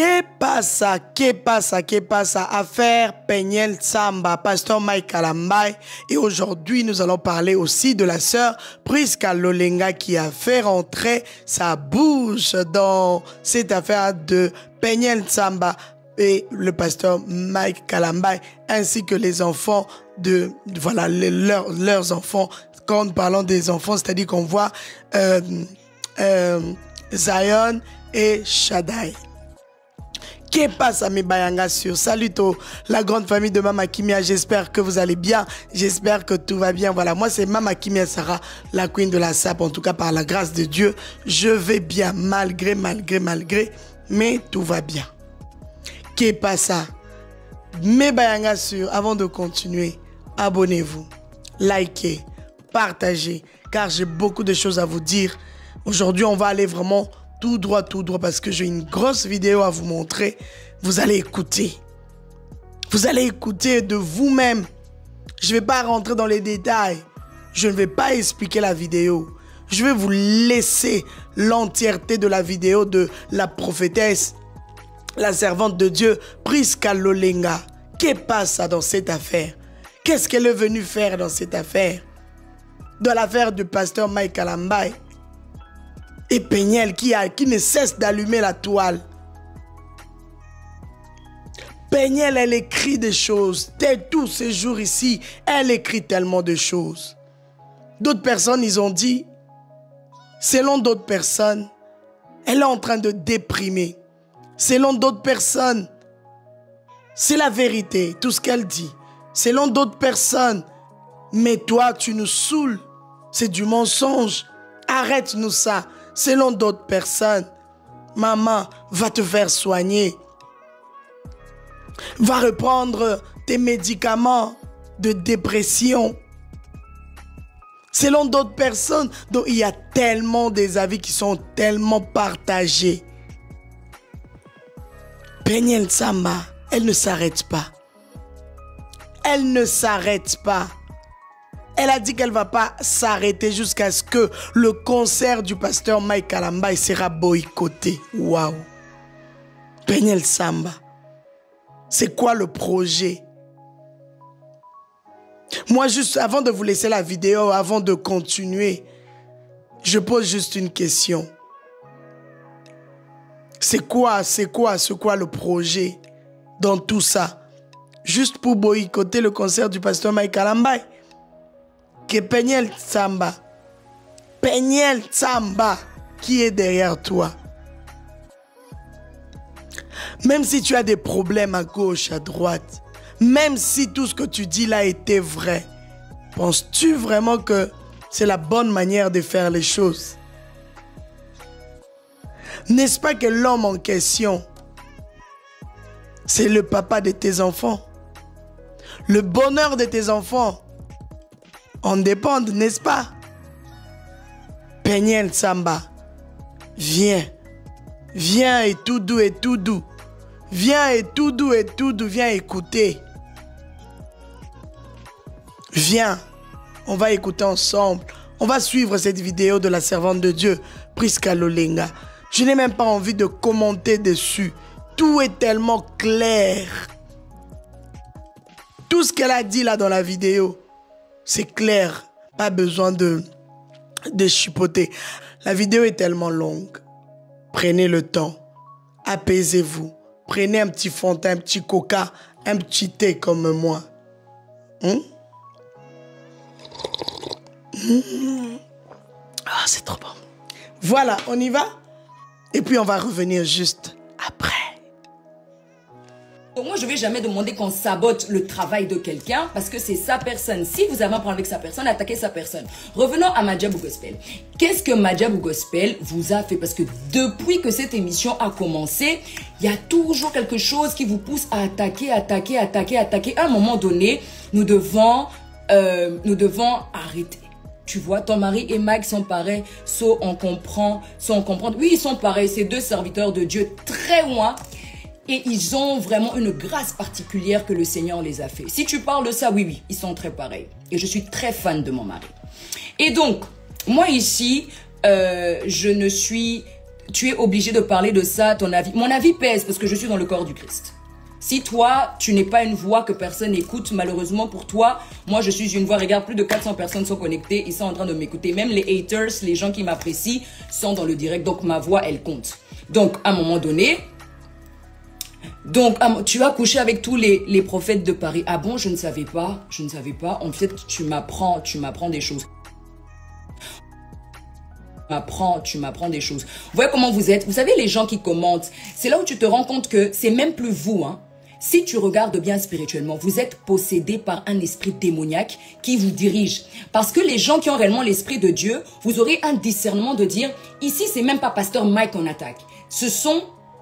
Que pasa, affaire Peniel Tsamba, pasteur Mike Kalambai. Et aujourd'hui, nous allons parler aussi de la sœur Priska Lolenga qui a fait rentrer sa bouche dans cette affaire de Peniel Tsamba et le pasteur Mike Kalambai, ainsi que les enfants de, voilà, leurs enfants. Quand nous parlons des enfants, c'est-à-dire qu'on voit Zion et Shaddai. Que passe à mes bayanga sur salut la grande famille de Mama Kimia, j'espère que vous allez bien, j'espère que tout va bien. Voilà, moi c'est Mama Kimia Sarah, la queen de la SAP, en tout cas par la grâce de Dieu, je vais bien malgré, mais tout va bien. Que passe à mes bayanga sur, avant de continuer, abonnez-vous, likez, partagez, car j'ai beaucoup de choses à vous dire. Aujourd'hui on va aller vraiment tout droit, parce que j'ai une grosse vidéo à vous montrer. Vous allez écouter. Vous allez écouter de vous-même. Je ne vais pas rentrer dans les détails. Je ne vais pas expliquer la vidéo. Je vais vous laisser l'entièreté de la vidéo de la prophétesse, la servante de Dieu, Priska Lolenga. Que passe dans cette affaire? Qu'est-ce qu'elle est venue faire dans cette affaire? Dans l'affaire du pasteur Mike Kalambai. Et Peniel qui ne cesse d'allumer la toile. Peniel, elle écrit des choses. Tous ces jours ici, elle écrit tellement de choses. D'autres personnes, ils ont dit, selon d'autres personnes, elle est en train de déprimer. Selon d'autres personnes, c'est la vérité, tout ce qu'elle dit. Selon d'autres personnes, mais toi, tu nous saoules. C'est du mensonge. Arrête-nous ça. Selon d'autres personnes, maman va te faire soigner. Va reprendre tes médicaments de dépression. Selon d'autres personnes, donc il y a tellement des avis qui sont tellement partagés. Peniel Tsamba, elle ne s'arrête pas. Elle ne s'arrête pas. Elle a dit qu'elle ne va pas s'arrêter jusqu'à ce que le concert du pasteur Mike Kalambai sera boycotté. Waouh! Peniel Tsamba, c'est quoi le projet? Moi, juste avant de vous laisser la vidéo, avant de continuer, je pose juste une question. C'est quoi le projet dans tout ça? Juste pour boycotter le concert du pasteur Mike Kalambai? Que Peniel Tsamba, qui est derrière toi. Même si tu as des problèmes à gauche, à droite, même si tout ce que tu dis là était vrai, penses-tu vraiment que c'est la bonne manière de faire les choses? N'est-ce pas que l'homme en question, c'est le papa de tes enfants? Le bonheur de tes enfants en dépend, n'est-ce pas? Peniel Tsamba, viens et tout doux. Viens et tout doux, viens écouter. Viens, on va écouter ensemble. On va suivre cette vidéo de la servante de Dieu, Priska Lolenga. Je n'ai même pas envie de commenter dessus. Tout est tellement clair. Tout ce qu'elle a dit là dans la vidéo, c'est clair, pas besoin de chipoter. La vidéo est tellement longue. Prenez le temps, apaisez-vous. Prenez un petit fond de teint, un petit coca, un petit thé comme moi. Ah, c'est trop bon. Voilà, on y va? Et puis on va revenir juste après. Moi, je ne vais jamais demander qu'on sabote le travail de quelqu'un parce que c'est sa personne. Si vous avez un problème avec sa personne, attaquez sa personne. Revenons à Madjabou Gospel. Qu'est-ce que Madjabou Gospel vous a fait? Parce que depuis que cette émission a commencé, il y a toujours quelque chose qui vous pousse à attaquer. À un moment donné, nous devons arrêter. Tu vois, ton mari et Mike sont pareils, on comprend. Oui, ils sont pareils, c'est deux serviteurs de Dieu très loin. Et ils ont vraiment une grâce particulière que le Seigneur les a fait. Si tu parles de ça, oui, ils sont très pareils. Et je suis très fan de mon mari. Et donc, moi ici, je ne suis tu es obligé de parler de ça, ton avis. Mon avis pèse parce que je suis dans le corps du Christ. Si toi, tu n'es pas une voix que personne n'écoute, malheureusement pour toi, moi je suis une voix. Regarde, plus de 400 personnes sont connectées, ils sont en train de m'écouter. Même les haters, les gens qui m'apprécient, sont dans le direct. Donc ma voix, elle compte. Donc à un moment donné, tu as couché avec tous les prophètes de Paris. Ah bon, je ne savais pas. En fait, tu m'apprends des choses. Tu m'apprends des choses. Vous voyez comment vous êtes? Vous savez, les gens qui commentent, c'est là où tu te rends compte que c'est même plus vous, hein. Si tu regardes bien spirituellement, vous êtes possédé par un esprit démoniaque qui vous dirige. Parce que les gens qui ont réellement l'esprit de Dieu, vous aurez un discernement de dire, ici, c'est même pas pasteur Mike qu'on attaque.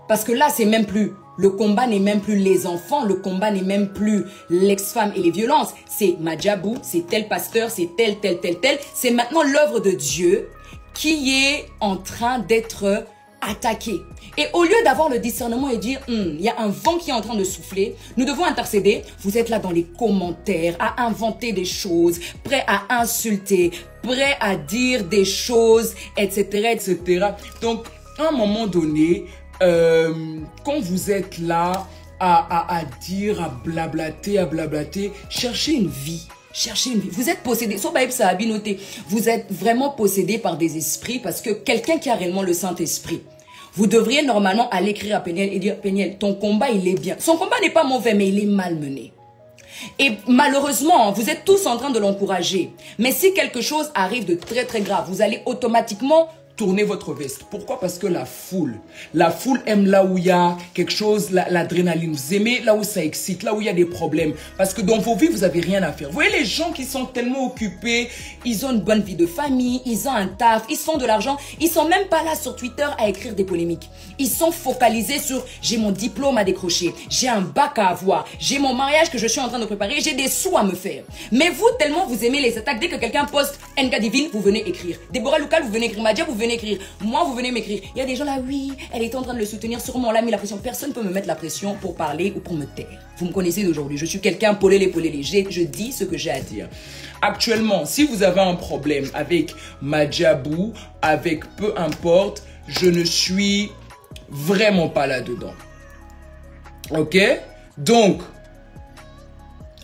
Parce que là, c'est même plus, le combat n'est même plus les enfants, le combat n'est même plus l'ex-femme et les violences. C'est Madjabou, c'est tel pasteur, c'est tel. C'est maintenant l'œuvre de Dieu qui est en train d'être attaqué. Et au lieu d'avoir le discernement et dire, il y a un vent qui est en train de souffler, nous devons intercéder. Vous êtes là dans les commentaires, à inventer des choses, prêts à insulter, prêts à dire des choses, etc. Donc, à un moment donné, quand vous êtes là à dire, à blablater, cherchez une vie. Vous êtes possédé. Vous êtes vraiment possédé par des esprits parce que quelqu'un qui a réellement le Saint-Esprit, vous devriez normalement aller écrire à Peniel et dire, Peniel, ton combat, il est bien. Son combat n'est pas mauvais, mais il est mal mené. Et malheureusement, vous êtes tous en train de l'encourager. Mais si quelque chose arrive de très très grave, vous allez automatiquement tourner votre veste. Pourquoi? Parce que la foule aime là où il y a quelque chose, l'adrénaline. Vous aimez là où ça excite, là où il y a des problèmes. Parce que dans vos vies, vous n'avez rien à faire. Vous voyez les gens qui sont tellement occupés, ils ont une bonne vie de famille, ils ont un taf, ils se font de l'argent. Ils sont même pas là sur Twitter à écrire des polémiques. Ils sont focalisés sur j'ai mon diplôme à décrocher, j'ai un bac à avoir, j'ai mon mariage que je suis en train de préparer, j'ai des sous à me faire. Mais vous, tellement vous aimez les attaques, dès que quelqu'un poste NK Divine, vous venez écrire. Déborah Loukal, vous venez écrire. Madia, vous venez écrire. Moi, vous venez m'écrire. Il y a des gens là, oui, elle était en train de le soutenir, sûrement on l'a mis la pression. Personne ne peut me mettre la pression pour parler ou pour me taire. Vous me connaissez d'aujourd'hui. Je suis quelqu'un polélé. Je dis ce que j'ai à dire. Actuellement, si vous avez un problème avec Madjabou, avec peu importe, je ne suis vraiment pas là-dedans. Ok? Donc,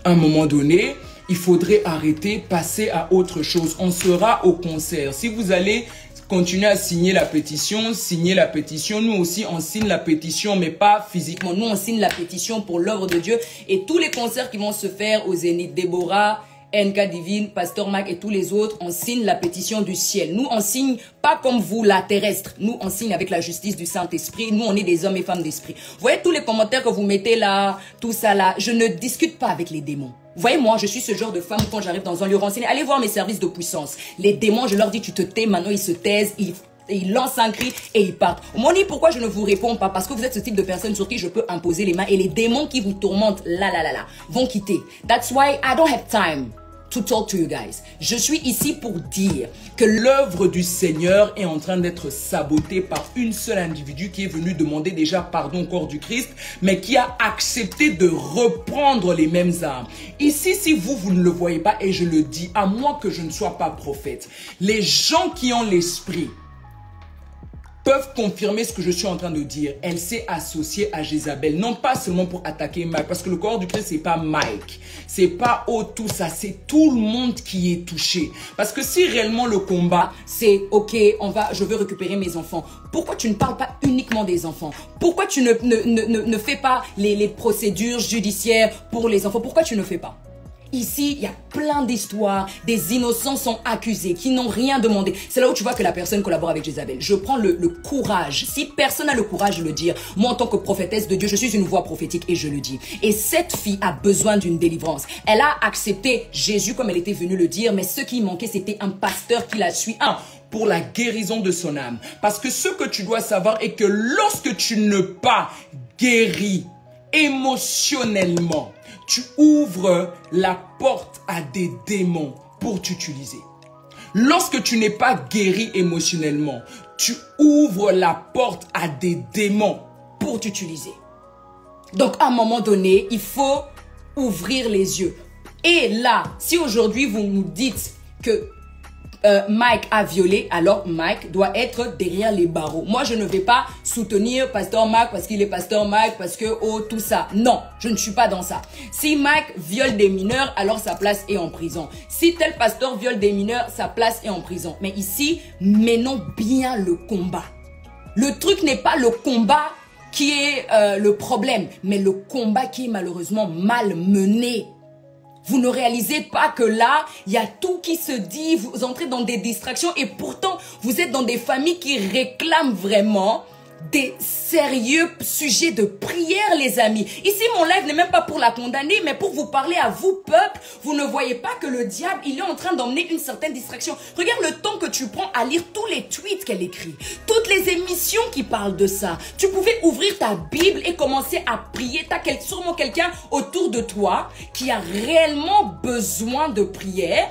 à un moment donné, il faudrait arrêter, passer à autre chose. On sera au concert. Si vous allez continuer à signer la pétition. Nous aussi, on signe la pétition, mais pas physiquement. Nous, on signe la pétition pour l'œuvre de Dieu. Et tous les concerts qui vont se faire au Zénith, Déborah, NK Divine, Pasteur Mac et tous les autres, on signe la pétition du ciel. Nous, on signe pas comme vous, la terrestre. Nous, on signe avec la justice du Saint-Esprit. Nous, on est des hommes et femmes d'esprit. Vous voyez tous les commentaires que vous mettez là, tout ça là. Je ne discute pas avec les démons. Vous voyez, moi, je suis ce genre de femme quand j'arrive dans un lieu renseigné. Allez voir mes services de puissance. Les démons, je leur dis, tu te tais, maintenant ils se taisent, ils lancent un cri et ils partent. On m'a dit, pourquoi je ne vous réponds pas? Parce que vous êtes ce type de personne sur qui je peux imposer les mains et les démons qui vous tourmentent, vont quitter. That's why I don't have time to talk to you guys. Je suis ici pour dire que l'œuvre du Seigneur est en train d'être sabotée par une seule individu qui est venu demander déjà pardon au corps du Christ, mais qui a accepté de reprendre les mêmes armes. Ici, si vous ne le voyez pas, et je le dis, à moins que je ne sois pas prophète, les gens qui ont l'esprit peuvent confirmer ce que je suis en train de dire. Elle s'est associée à Jézabel, non pas seulement pour attaquer Mike, parce que le corps du Christ, c'est pas Mike, c'est pas tout ça, c'est tout le monde qui est touché. Parce que si réellement le combat, c'est ok, je veux récupérer mes enfants, pourquoi tu ne parles pas uniquement des enfants? Pourquoi tu ne fais pas les procédures judiciaires pour les enfants? Pourquoi tu ne fais pas? Ici, il y a plein d'histoires, des innocents sont accusés, qui n'ont rien demandé. C'est là où tu vois que la personne collabore avec Jézabel. Je prends le courage. Si personne n'a le courage de le dire, moi en tant que prophétesse de Dieu, je suis une voix prophétique et je le dis. Et cette fille a besoin d'une délivrance. Elle a accepté Jésus comme elle était venue le dire, mais ce qui manquait, c'était un pasteur qui la suit. Pour la guérison de son âme. Parce que ce que tu dois savoir est que lorsque tu ne pas guéri émotionnellement, tu ouvres la porte à des démons pour t'utiliser. Lorsque tu n'es pas guéri émotionnellement, tu ouvres la porte à des démons pour t'utiliser. Donc, à un moment donné, il faut ouvrir les yeux. Et là, si aujourd'hui vous nous dites que Mike a violé, alors Mike doit être derrière les barreaux. Moi, je ne vais pas soutenir Pasteur Mike parce qu'il est Pasteur Mike, parce que, oh, tout ça. Non, je ne suis pas dans ça. Si Mike viole des mineurs, alors sa place est en prison. Si tel pasteur viole des mineurs, sa place est en prison. Mais ici, menons bien le combat. Le truc n'est pas le combat qui est le problème, mais le combat qui est malheureusement mal mené. Vous ne réalisez pas que là, il y a tout qui se dit, vous entrez dans des distractions et pourtant, vous êtes dans des familles qui réclament vraiment des sérieux sujets de prière, les amis. Ici, mon live n'est même pas pour la condamner, mais pour vous parler à vous, peuple. Vous ne voyez pas que le diable, il est en train d'emmener une certaine distraction. Regarde le temps que tu prends à lire tous les tweets qu'elle écrit, toutes les émissions qui parlent de ça. Tu pouvais ouvrir ta Bible et commencer à prier. Tu as sûrement quelqu'un autour de toi qui a réellement besoin de prière.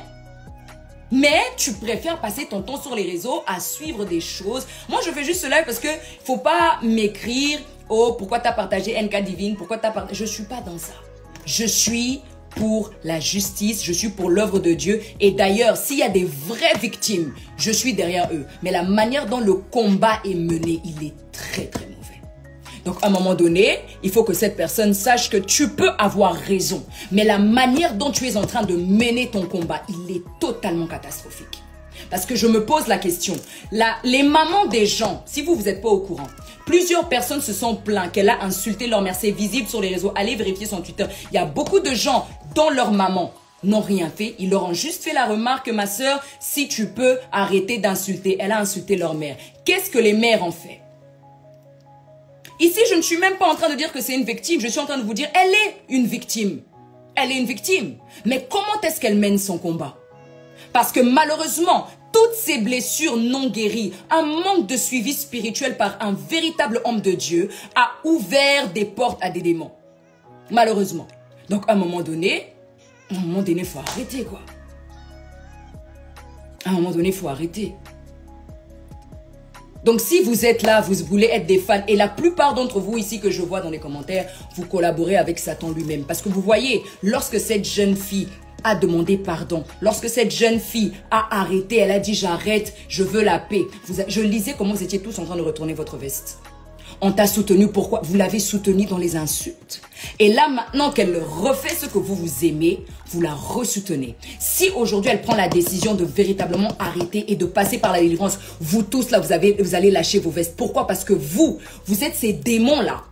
Mais tu préfères passer ton temps sur les réseaux à suivre des choses. Moi, je fais juste ce live parce que faut pas m'écrire « Oh, pourquoi tu as partagé NK Divine? Pourquoi tu as partagé... » Je suis pas dans ça. Je suis pour la justice, je suis pour l'œuvre de Dieu. Et d'ailleurs, s'il y a des vraies victimes, je suis derrière eux. Mais la manière dont le combat est mené, il est très, très mauvais. Donc, à un moment donné, il faut que cette personne sache que tu peux avoir raison. Mais la manière dont tu es en train de mener ton combat, il est totalement catastrophique. Parce que je me pose la question. Les mamans des gens, si vous n'êtes pas au courant, plusieurs personnes se sont plaintes qu'elle a insulté leur mère. C'est visible sur les réseaux. Allez vérifier son Twitter. Il y a beaucoup de gens dont leur maman n'ont rien fait. Ils leur ont juste fait la remarque, ma soeur, si tu peux arrêter d'insulter. Elle a insulté leur mère. Qu'est-ce que les mères ont fait? Ici, je ne suis même pas en train de dire que c'est une victime. Je suis en train de vous dire, elle est une victime. Elle est une victime. Mais comment est-ce qu'elle mène son combat? Parce que malheureusement, toutes ces blessures non guéries, un manque de suivi spirituel par un véritable homme de Dieu a ouvert des portes à des démons. Malheureusement. Donc, à un moment donné, il faut arrêter, quoi. À un moment donné, il faut arrêter. Donc, si vous êtes là, vous voulez être des fans, et la plupart d'entre vous ici que je vois dans les commentaires, vous collaborez avec Satan lui-même. Parce que vous voyez, lorsque cette jeune fille a demandé pardon, lorsque cette jeune fille a arrêté, elle a dit j'arrête, je veux la paix. Je lisais comment vous étiez tous en train de retourner votre veste. On t'a soutenu, pourquoi? Vous l'avez soutenu dans les insultes. Et là, maintenant qu'elle refait ce que vous aimez, vous la ressoutenez. Si aujourd'hui, elle prend la décision de véritablement arrêter et de passer par la délivrance, vous tous là, vous allez lâcher vos vestes. Pourquoi? Parce que vous êtes ces démons-là.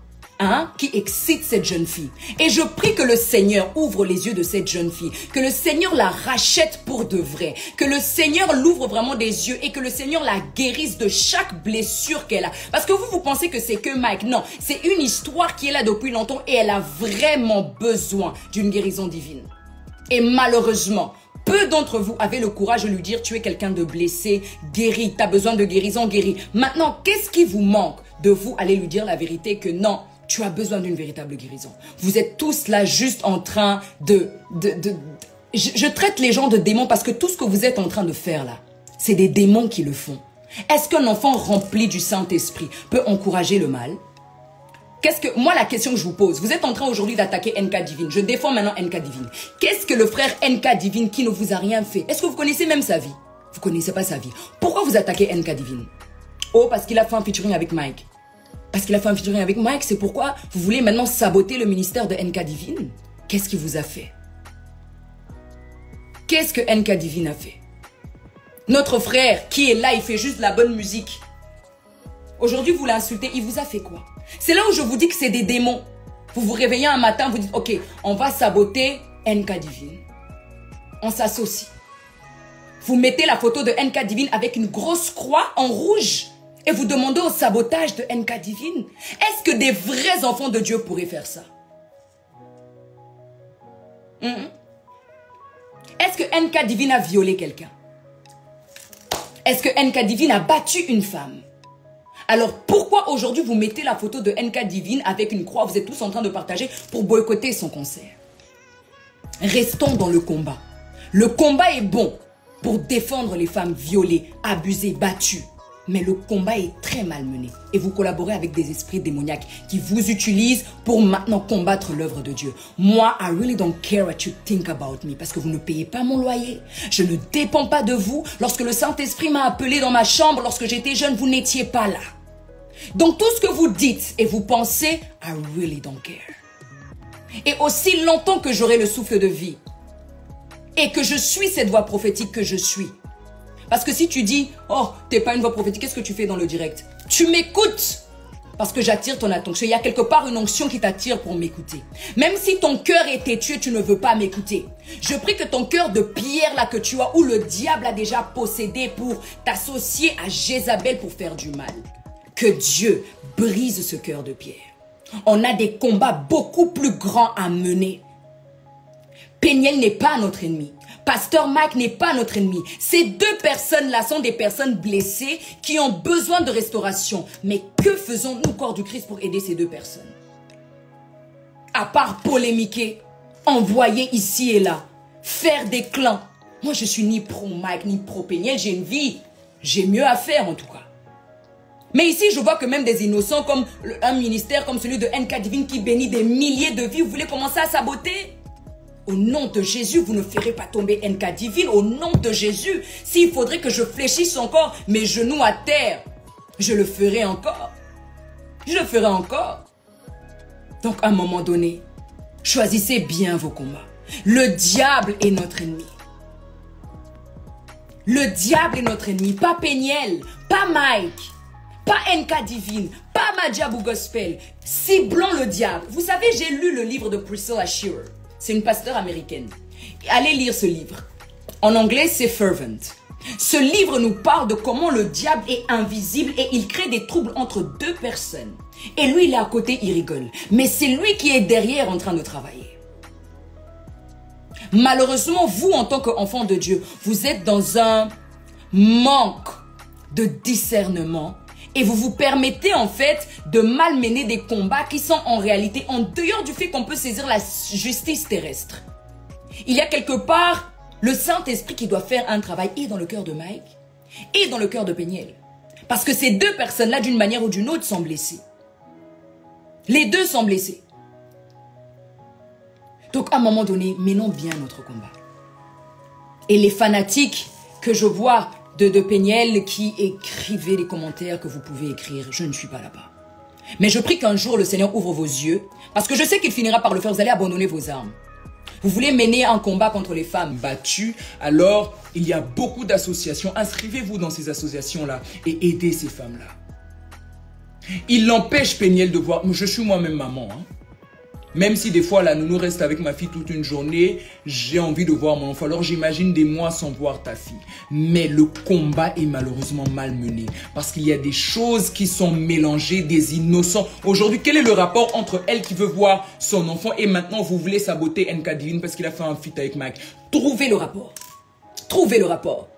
Qui excite cette jeune fille. Et je prie que le Seigneur ouvre les yeux de cette jeune fille, que le Seigneur la rachète pour de vrai, que le Seigneur l'ouvre vraiment des yeux et que le Seigneur la guérisse de chaque blessure qu'elle a. Parce que vous pensez que c'est que Mike. Non, c'est une histoire qui est là depuis longtemps et elle a vraiment besoin d'une guérison divine. Et malheureusement, peu d'entre vous avaient le courage de lui dire tu es quelqu'un de blessé, guéri, tu as besoin de guérison, guéri. Maintenant, qu'est-ce qui vous manque de vous aller lui dire la vérité que non, tu as besoin d'une véritable guérison. Vous êtes tous là juste en train je traite les gens de démons parce que tout ce que vous êtes en train de faire là, c'est des démons qui le font. Est-ce qu'un enfant rempli du Saint-Esprit peut encourager le mal? Moi, la question que je vous pose, vous êtes en train aujourd'hui d'attaquer NK Divine. Je défends maintenant NK Divine. Qu'est-ce que le frère NK Divine qui ne vous a rien fait? Est-ce que vous connaissez même sa vie? Vous ne connaissez pas sa vie. Pourquoi vous attaquez NK Divine? Oh, parce qu'il a fait un featuring avec Mike. Parce qu'il a fait un featuring avec Mike, c'est pourquoi vous voulez maintenant saboter le ministère de NK Divine? Qu'est-ce qu'il vous a fait? Qu'est-ce que NK Divine a fait? Notre frère qui est là, il fait juste de la bonne musique. Aujourd'hui, vous l'insultez, il vous a fait quoi? C'est là où je vous dis que c'est des démons. Vous vous réveillez un matin, vous dites, ok, on va saboter NK Divine. On s'associe. Vous mettez la photo de NK Divine avec une grosse croix en rouge. Et vous demandez au sabotage de NK Divine. Est-ce que des vrais enfants de Dieu pourraient faire ça? Est-ce que NK Divine a violé quelqu'un? Est-ce que NK Divine a battu une femme? Alors pourquoi aujourd'hui vous mettez la photo de NK Divine avec une croix? Vous êtes tous en train de partager pour boycotter son concert. Restons dans le combat. Le combat est bon pour défendre les femmes violées, abusées, battues. Mais le combat est très mal mené. Et vous collaborez avec des esprits démoniaques qui vous utilisent pour maintenant combattre l'œuvre de Dieu. Moi, I really don't care what you think about me. Parce que vous ne payez pas mon loyer. Je ne dépends pas de vous. Lorsque le Saint-Esprit m'a appelé dans ma chambre, lorsque j'étais jeune, vous n'étiez pas là. Donc tout ce que vous dites et vous pensez, I really don't care. Et aussi longtemps que j'aurai le souffle de vie et que je suis cette voix prophétique que je suis. Parce que si tu dis, oh, t'es pas une voix prophétique, qu'est-ce que tu fais dans le direct? Tu m'écoutes parce que j'attire ton attention. Il y a quelque part une onction qui t'attire pour m'écouter. Même si ton cœur est têtu et tu ne veux pas m'écouter. Je prie que ton cœur de pierre là que tu as, où le diable a déjà possédé pour t'associer à Jézabel pour faire du mal. Que Dieu brise ce cœur de pierre. On a des combats beaucoup plus grands à mener. Péniel n'est pas notre ennemi. Pasteur Mike n'est pas notre ennemi. Ces deux personnes-là sont des personnes blessées qui ont besoin de restauration. Mais que faisons-nous, corps du Christ, pour aider ces deux personnes? À part polémiquer, envoyer ici et là, faire des clans. Moi, je suis ni pro Mike, ni pro Péniel. J'ai une vie. J'ai mieux à faire, en tout cas. Mais ici, je vois que même des innocents, comme un ministère comme celui de NK Divine qui bénit des milliers de vies, vous voulez commencer à saboter? Au nom de Jésus, vous ne ferez pas tomber NK Divine. Au nom de Jésus, s'il faudrait que je fléchisse encore mes genoux à terre, je le ferai encore. Je le ferai encore. Donc, à un moment donné, choisissez bien vos combats. Le diable est notre ennemi. Le diable est notre ennemi. Pas Péniel, pas Mike, pas NK Divine, pas Madjabou Gospel. Ciblons le diable. Vous savez, j'ai lu le livre de Priscilla Shirer. C'est une pasteure américaine. Allez lire ce livre. En anglais, c'est Fervent. Ce livre nous parle de comment le diable est invisible et il crée des troubles entre deux personnes. Et lui, il est à côté, il rigole. Mais c'est lui qui est derrière en train de travailler. Malheureusement, vous, en tant qu'enfant de Dieu, vous êtes dans un manque de discernement. Et vous vous permettez en fait de malmener des combats qui sont en réalité en dehors du fait qu'on peut saisir la justice terrestre. Il y a quelque part le Saint-Esprit qui doit faire un travail et dans le cœur de Mike et dans le cœur de Péniel. Parce que ces deux personnes-là, d'une manière ou d'une autre, sont blessées. Les deux sont blessés. Donc à un moment donné, menons bien notre combat. Et les fanatiques que je vois de Péniel qui écrivez les commentaires que vous pouvez écrire. Je ne suis pas là-bas. Mais je prie qu'un jour le Seigneur ouvre vos yeux parce que je sais qu'il finira par le faire. Vous allez abandonner vos armes. Vous voulez mener un combat contre les femmes battues. Alors, il y a beaucoup d'associations. Inscrivez-vous dans ces associations-là et aidez ces femmes-là. Il l'empêche Péniel de voir. Je suis moi-même maman. Même si des fois la nounou reste avec ma fille toute une journée, j'ai envie de voir mon enfant. Alors j'imagine des mois sans voir ta fille. Mais le combat est malheureusement mal mené. Parce qu'il y a des choses qui sont mélangées, des innocents. Aujourd'hui, quel est le rapport entre elle qui veut voir son enfant et maintenant vous voulez saboter NK Divine parce qu'il a fait un feat avec Mike? Trouvez le rapport. Trouvez le rapport.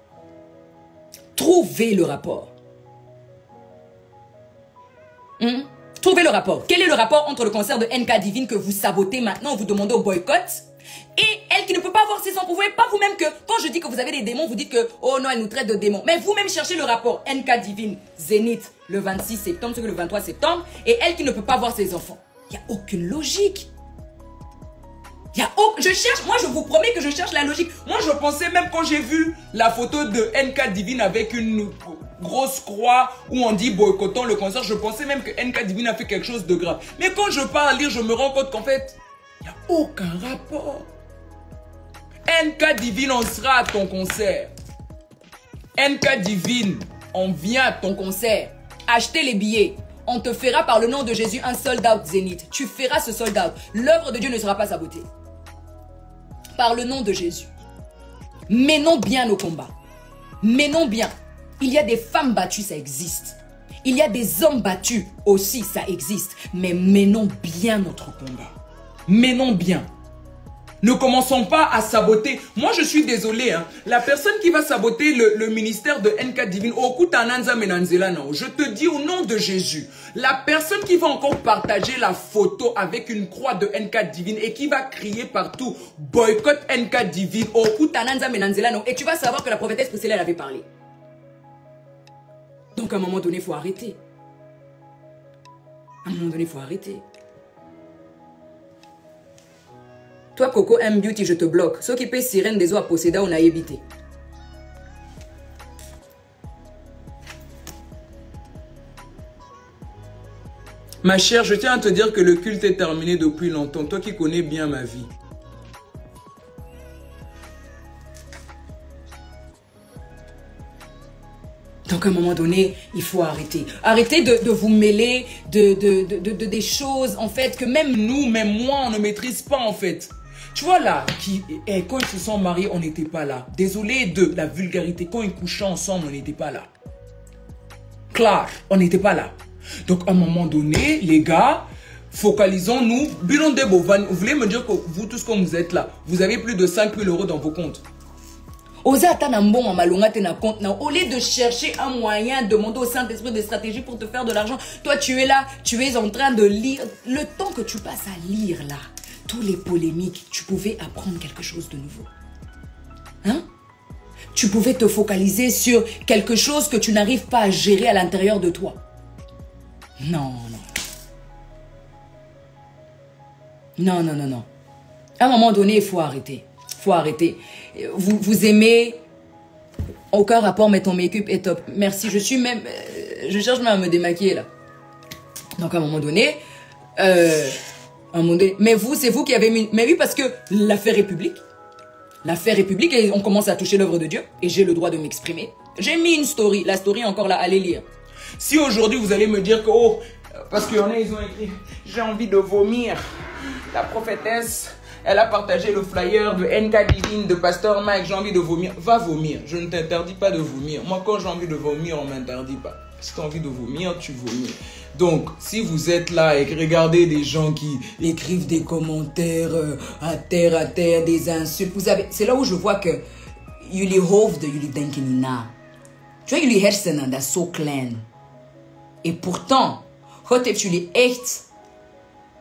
Trouvez le rapport. Trouvez le rapport. Quel est le rapport entre le concert de NK Divine que vous sabotez maintenant, vous demandez au boycott, et elle qui ne peut pas avoir ses enfants? Vous voyez pas vous-même que quand je dis que vous avez des démons, vous dites que oh non, elle nous traite de démons. Mais vous-même cherchez le rapport. NK Divine, Zénith, le 26 septembre, c'est le 23 septembre, et elle qui ne peut pas voir ses enfants. Il n'y a aucune logique. Je cherche, moi je vous promets que je cherche la logique. Moi je pensais même quand j'ai vu la photo de NK Divine avec une grosse croix où on dit boycottant le concert, je pensais même que NK Divine a fait quelque chose de grave. Mais quand je pars à lire, je me rends compte qu'en fait, il n'y a aucun rapport. NK Divine, on sera à ton concert. NK Divine, on vient à ton concert. Achetez les billets. On te fera par le nom de Jésus un sold out Zénith. Tu feras ce sold out. L'œuvre de Dieu ne sera pas sabotée. Par le nom de Jésus. Menons bien nos combats. Menons bien. Il y a des femmes battues, ça existe. Il y a des hommes battus aussi, ça existe. Mais menons bien notre combat. Menons bien. Ne commençons pas à saboter. Moi, je suis désolé. La personne qui va saboter le ministère de NK Divine, je te dis au nom de Jésus, la personne qui va encore partager la photo avec une croix de NK Divine et qui va crier partout, boycott NK Divine, et tu vas savoir que la prophétesse Priscilla avait parlé. Donc à un moment donné, il faut arrêter. À un moment donné, il faut arrêter. Toi, Coco M Beauty, je te bloque. Ce qui peut sirène des eaux à posséder, on a évité. Ma chère, je tiens à te dire que le culte est terminé depuis longtemps. Toi qui connais bien ma vie. Donc à un moment donné, il faut arrêter. Arrêtez de vous mêler des choses, en fait, que même nous, même moi, on ne maîtrise pas, en fait. Tu vois là, quand ils se sont mariés, on n'était pas là. Désolé de la vulgarité. Quand ils couchaient ensemble, on n'était pas là. Clair, on n'était pas là. Donc à un moment donné, les gars, focalisons-nous. Bilan de Bovan, vous voulez me dire que vous tous comme vous êtes là, vous avez plus de 5 000 € dans vos comptes? Au lieu de chercher un moyen, demander au Saint-Esprit des stratégies pour te faire de l'argent, toi tu es là, tu es en train de lire. Le temps que tu passes à lire là, tous les polémiques, tu pouvais apprendre quelque chose de nouveau. Hein? Tu pouvais te focaliser sur quelque chose que tu n'arrives pas à gérer à l'intérieur de toi. Non, non. Non, non, non, non. À un moment donné, il faut arrêter. Il faut arrêter. Vous aimez, aucun rapport, mais ton make-up est top. Merci, je suis même... je cherche même à me démaquiller là. Donc à un moment donné... mais vous, c'est vous qui avez mis... Mais oui, parce que l'affaire est publique. L'affaire est publique et on commence à toucher l'œuvre de Dieu. Et j'ai le droit de m'exprimer. J'ai mis une story. La story est encore là, allez lire. Si aujourd'hui vous allez me dire que... Oh, parce qu'il y en a, ils ont écrit... J'ai envie de vomir. La prophétesse... Elle a partagé le flyer de NK Divine, de Pasteur Mike. J'ai envie de vomir. Va vomir. Je ne t'interdis pas de vomir. Moi, quand j'ai envie de vomir, on ne m'interdit pas. Si tu as envie de vomir, tu vomis. Donc, si vous êtes là et que regardez des gens qui écrivent des commentaires à terre, des insultes, vous avez... C'est là où je vois que jullie hoofden, jullie denken niet na. Tu vois, jullie hersenen, dat is zo klein. Et pourtant, God heeft jullie echt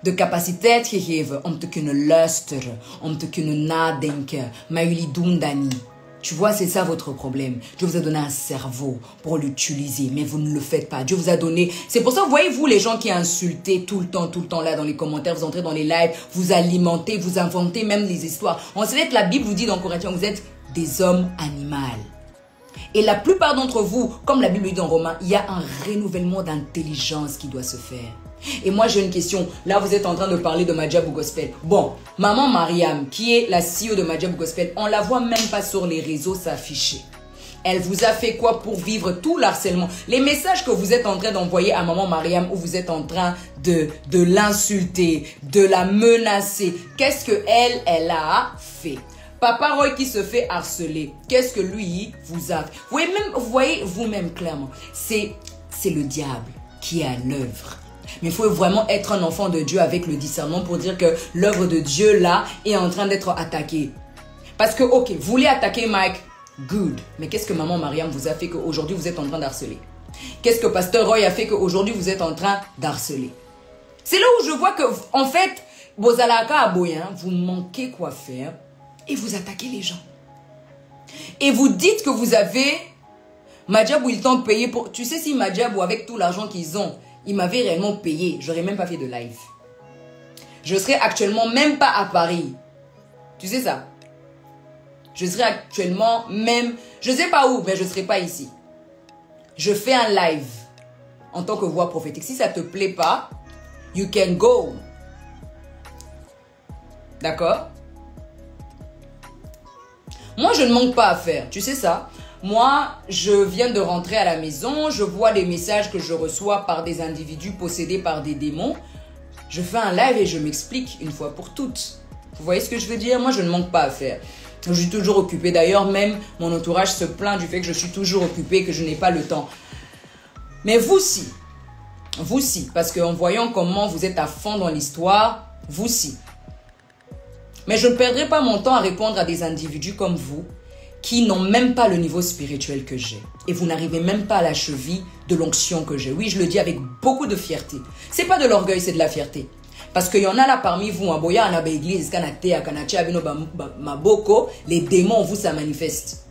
de capaciteit gegeven om te kunnen luisteren, om te kunnen nadenken, maar jullie doen dat niet. Tu vois, c'est ça votre problème. Dieu vous a donné un cerveau pour l'utiliser, mais vous ne le faites pas. Dieu vous a donné... C'est pour ça, voyez-vous, les gens qui insultent tout le temps là dans les commentaires, vous entrez dans les lives, vous alimentez, vous inventez même des histoires. On sait que la Bible vous dit dans Corinthiens, vous êtes des hommes animaux. Et la plupart d'entre vous, comme la Bible dit dans Romains, il y a un renouvellement d'intelligence qui doit se faire. Et moi, j'ai une question. Là, vous êtes en train de parler de Madjabou Gospel. Bon, maman Mariam, qui est la CEO de Madjabou Gospel, on la voit même pas sur les réseaux s'afficher. Elle vous a fait quoi pour vivre tout l'harcèlement? Les messages que vous êtes en train d'envoyer à maman Mariam, où vous êtes en train de l'insulter, de la menacer. Qu'est-ce que elle a fait? Papa Roy qui se fait harceler. Qu'est-ce que lui vous a fait? Vous voyez vous-même clairement. C'est le diable qui est à l'œuvre. Mais il faut vraiment être un enfant de Dieu avec le discernement pour dire que l'œuvre de Dieu là est en train d'être attaquée. Parce que, ok, vous voulez attaquer Mike, good. Mais qu'est-ce que maman Mariam vous a fait qu'aujourd'hui vous êtes en train d'harceler? Qu'est-ce que pasteur Roy a fait qu'aujourd'hui vous êtes en train d'harceler? C'est là où je vois que, en fait, Bozalaka Aboyen, vous manquez quoi faire et vous attaquez les gens. Et vous dites que vous avez Madjabou, ils t'ont payé pour... Tu sais, si Madjabou, avec tout l'argent qu'ils ont, il m'avait réellement payé, j'aurais même pas fait de live. Je serais actuellement même pas à Paris. Tu sais ça? Je serais actuellement même... Je sais pas où, mais je serais pas ici. Je fais un live en tant que voix prophétique. Si ça te plaît pas, you can go. D'accord? Moi, je ne manque pas à faire. Tu sais ça? Moi, je viens de rentrer à la maison, je vois les messages que je reçois par des individus possédés par des démons. Je fais un live et je m'explique une fois pour toutes. Vous voyez ce que je veux dire? Moi, je ne manque pas à faire. Je suis toujours occupée. D'ailleurs, même mon entourage se plaint du fait que je suis toujours occupée, que je n'ai pas le temps. Mais vous si. Vous si. Parce qu'en voyant comment vous êtes à fond dans l'histoire, vous si. Mais je ne perdrai pas mon temps à répondre à des individus comme vous, qui n'ont même pas le niveau spirituel que j'ai. Et vous n'arrivez même pas à la cheville de l'onction que j'ai. Oui, je le dis avec beaucoup de fierté. C'est pas de l'orgueil, c'est de la fierté. Parce qu'il y en a là parmi vous, les démons, vous, ça manifeste.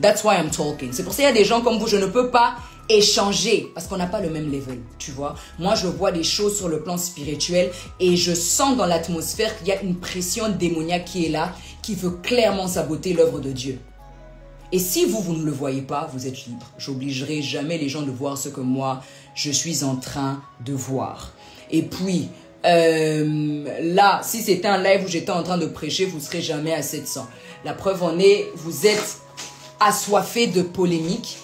That's why I'm talking. C'est pour ça qu'il y a des gens comme vous, je ne peux pas échanger parce qu'on n'a pas le même level, tu vois. Moi, je vois des choses sur le plan spirituel et je sens dans l'atmosphère qu'il y a une pression démoniaque qui est là, qui veut clairement saboter l'œuvre de Dieu. Et si vous ne le voyez pas, vous êtes libre. J'obligerai jamais les gens de voir ce que moi, je suis en train de voir. Et puis, là, si c'était un live où j'étais en train de prêcher, vous ne serez jamais à 700. La preuve en est, vous êtes assoiffés de polémiques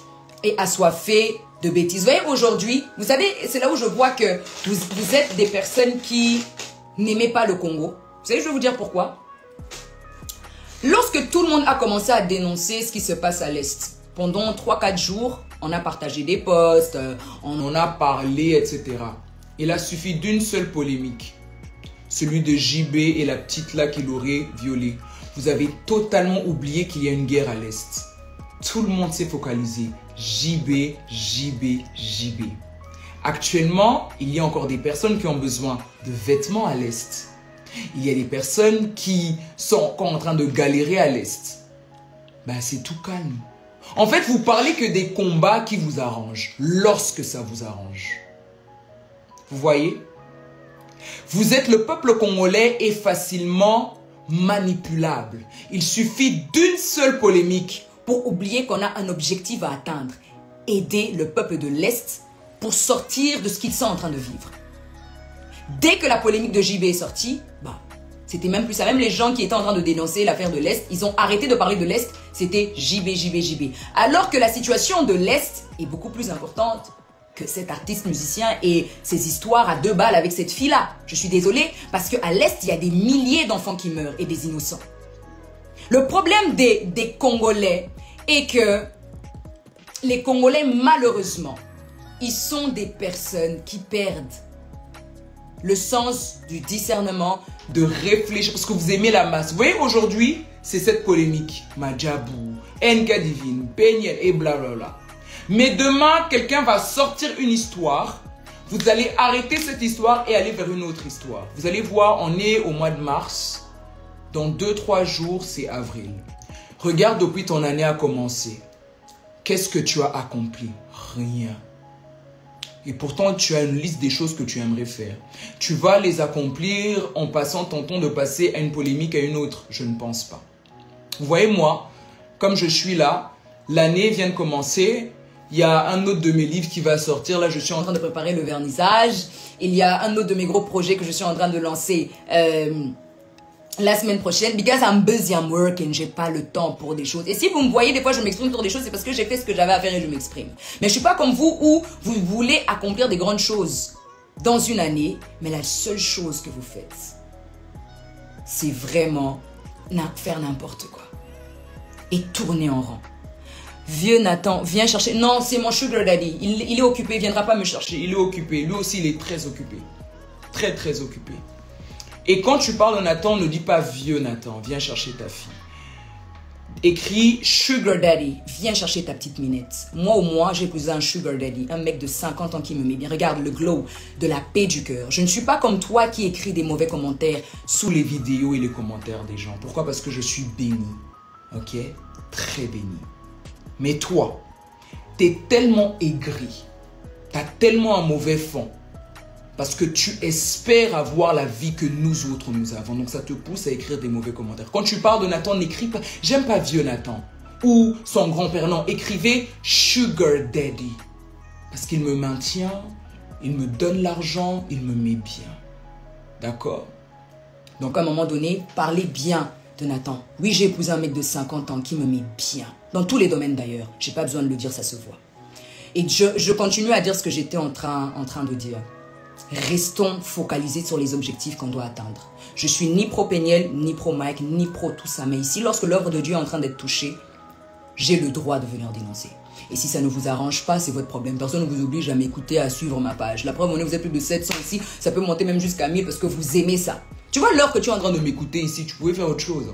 et assoiffés de bêtises. Vous voyez, aujourd'hui, vous savez, c'est là où je vois que vous êtes des personnes qui n'aimaient pas le Congo. Vous savez, je vais vous dire pourquoi. Lorsque tout le monde a commencé à dénoncer ce qui se passe à l'Est, pendant 3-4 jours, on a partagé des posts, on en a parlé, etc. Il a suffi d'une seule polémique, celui de JB et la petite là qui l'aurait violée. Vous avez totalement oublié qu'il y a une guerre à l'Est. Tout le monde s'est focalisé. JB, JB, JB. Actuellement, il y a encore des personnes qui ont besoin de vêtements à l'Est. Il y a des personnes qui sont encore en train de galérer à l'Est. Ben, c'est tout calme. En fait, vous parlez que des combats qui vous arrangent, lorsque ça vous arrange. Vous voyez? Vous êtes le peuple congolais est facilement manipulable. Il suffit d'une seule polémique pour oublier qu'on a un objectif à atteindre. Aider le peuple de l'Est pour sortir de ce qu'ils sont en train de vivre. Dès que la polémique de JB est sortie, bah, c'était même plus ça. Même les gens qui étaient en train de dénoncer l'affaire de l'Est, ils ont arrêté de parler de l'Est. C'était JB, JB, JB. Alors que la situation de l'Est est beaucoup plus importante que cet artiste musicien et ses histoires à 2 balles avec cette fille-là. Je suis désolée, parce qu'à l'Est, il y a des milliers d'enfants qui meurent et des innocents. Le problème des Congolais est que les Congolais, malheureusement, ils sont des personnes qui perdent le sens du discernement, de réfléchir, parce que vous aimez la masse. Vous voyez, aujourd'hui, c'est cette polémique. Madjabou, Nka Divine, Peignel et blablabla. Mais demain, quelqu'un va sortir une histoire. Vous allez arrêter cette histoire et aller vers une autre histoire. Vous allez voir, on est au mois de mars. Dans 2-3 jours, c'est avril. Regarde depuis ton année a commencé. Qu'est-ce que tu as accompli? Rien. Et pourtant, tu as une liste des choses que tu aimerais faire. Tu vas les accomplir en passant ton temps de passer à une polémique à une autre. Je ne pense pas. Vous voyez, moi, comme je suis là, l'année vient de commencer. Il y a un autre de mes livres qui va sortir. Là, je suis en train de préparer le vernissage. Il y a un autre de mes gros projets que je suis en train de lancer la semaine prochaine. Because I'm busy, I'm working. J'ai pas le temps pour des choses. Et si vous me voyez, des fois, je m'exprime sur des choses, c'est parce que j'ai fait ce que j'avais à faire et je m'exprime. Mais je suis pas comme vous où vous voulez accomplir des grandes choses dans une année. Mais la seule chose que vous faites, c'est vraiment faire n'importe quoi. Et tourner en rond. Vieux Nathan, viens chercher. Non, c'est mon sugar daddy. Il est occupé, il viendra pas me chercher. Il est occupé. Lui aussi, il est très occupé. Très, très occupé. Et quand tu parles de Nathan, ne dis pas vieux Nathan, viens chercher ta fille. Écris sugar daddy, viens chercher ta petite minette. Moi au moins, j'ai épousé un sugar daddy, un mec de 50 ans qui me met bien. Regarde le glow de la paix du cœur. Je ne suis pas comme toi qui écris des mauvais commentaires sous les vidéos et les commentaires des gens. Pourquoi? Parce que je suis béni. Ok? Très béni. Mais toi, t'es tellement aigri, t'as tellement un mauvais fond, parce que tu espères avoir la vie que nous autres nous avons. Donc ça te pousse à écrire des mauvais commentaires. Quand tu parles de Nathan, n'écris pas « J'aime pas vieux Nathan » ou son grand-père. Non, écrivez « Sugar Daddy » parce qu'il me maintient, il me donne l'argent, il me met bien. D'accord? Donc à un moment donné, parlez bien de Nathan. Oui, j'ai épousé un mec de 50 ans qui me met bien. Dans tous les domaines d'ailleurs. J'ai pas besoin de le dire, ça se voit. Et je continue à dire ce que j'étais en train de dire. Restons focalisés sur les objectifs qu'on doit atteindre. Je suis ni pro-Peniel, ni pro-Mike, ni pro tout ça. Mais ici, lorsque l'œuvre de Dieu est en train d'être touchée, j'ai le droit de venir dénoncer. Et si ça ne vous arrange pas, c'est votre problème. Personne ne vous oblige à m'écouter, à suivre ma page. La preuve, vous êtes plus de 700 ici. Ça peut monter même jusqu'à 1000 parce que vous aimez ça. Tu vois, l'heure que tu es en train de m'écouter ici, tu pouvais faire autre chose.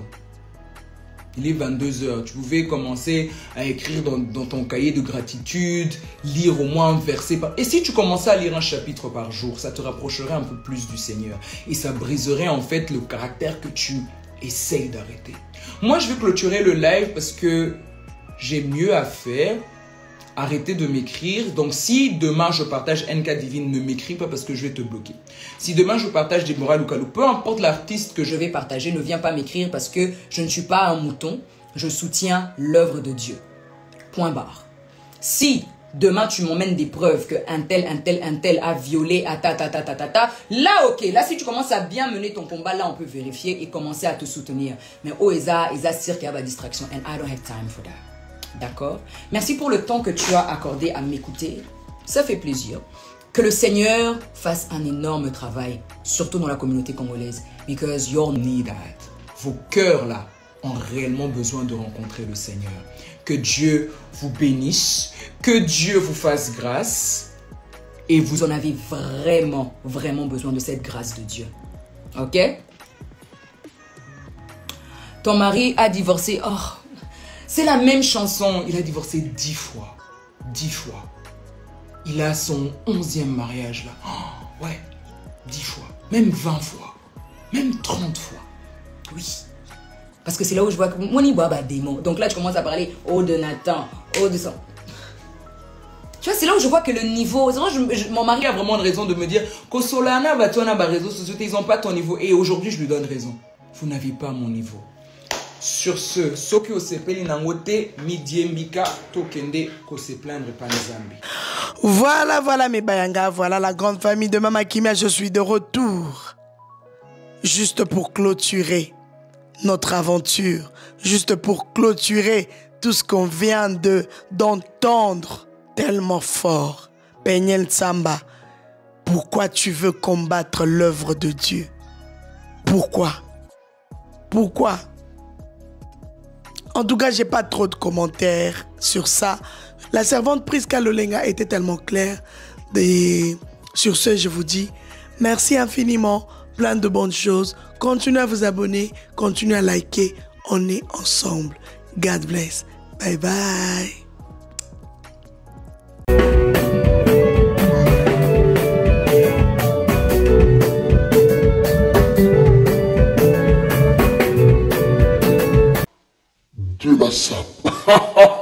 Il est 22 h. Tu pouvais commencer à écrire dans ton cahier de gratitude, lire au moins un verset par... Et si tu commençais à lire un chapitre par jour, ça te rapprocherait un peu plus du Seigneur. Et ça briserait en fait le caractère que tu essayes d'arrêter. Moi, je vais clôturer le live parce que j'ai mieux à faire. Arrêtez de m'écrire. Donc, si demain je partage NK Divine, ne m'écris pas parce que je vais te bloquer. Si demain je partage Deborah Lukalou, peu importe l'artiste que je vais partager, ne viens pas m'écrire parce que je ne suis pas un mouton. Je soutiens l'œuvre de Dieu. Point barre. Si demain tu m'emmènes des preuves que un tel a violé, là ok, là si tu commences à bien mener ton combat, là on peut vérifier et commencer à te soutenir. Mais oh, Eza cirque à la distraction and I don't have time for that. D'accord? Merci pour le temps que tu as accordé à m'écouter. Ça fait plaisir. Que le Seigneur fasse un énorme travail, surtout dans la communauté congolaise. Because you'll need that. Vos cœurs là ont réellement besoin de rencontrer le Seigneur. Que Dieu vous bénisse. Que Dieu vous fasse grâce. Et vous en avez vraiment, vraiment besoin de cette grâce de Dieu. Ok? Ton mari a divorcé. Oh, c'est la même chanson. Il a divorcé 10 fois. 10 fois. Il a son 11e mariage là. Oh, ouais, 10 fois. Même 20 fois. Même 30 fois. Oui. Parce que c'est là où je vois que mon iboaba a des mots. Donc là, tu commences à parler oh de Nathan, oh de ça. Tu vois, c'est là où je vois que le niveau... Mon mari a vraiment une raison de me dire que Solana va tourner à réseaux sociaux, ils n'ont pas ton niveau. Et aujourd'hui, je lui donne raison. Vous n'avez pas mon niveau. Sur ce, Soki Osepeli Nangote, Midie Mbika, Tokende, Kose plaindre Panzambi. Voilà mes bayanga, voilà la grande famille de Mama Kimia, je suis de retour. Juste pour clôturer notre aventure, juste pour clôturer tout ce qu'on vient d'entendre tellement fort. Penyel Tsamba, pourquoi tu veux combattre l'œuvre de Dieu? Pourquoi? Pourquoi? En tout cas, j'ai pas trop de commentaires sur ça. La servante Priska Lolenga était tellement claire. Et sur ce, je vous dis merci infiniment. Plein de bonnes choses. Continuez à vous abonner. Continuez à liker. On est ensemble. God bless. Bye bye. Dieu la sape.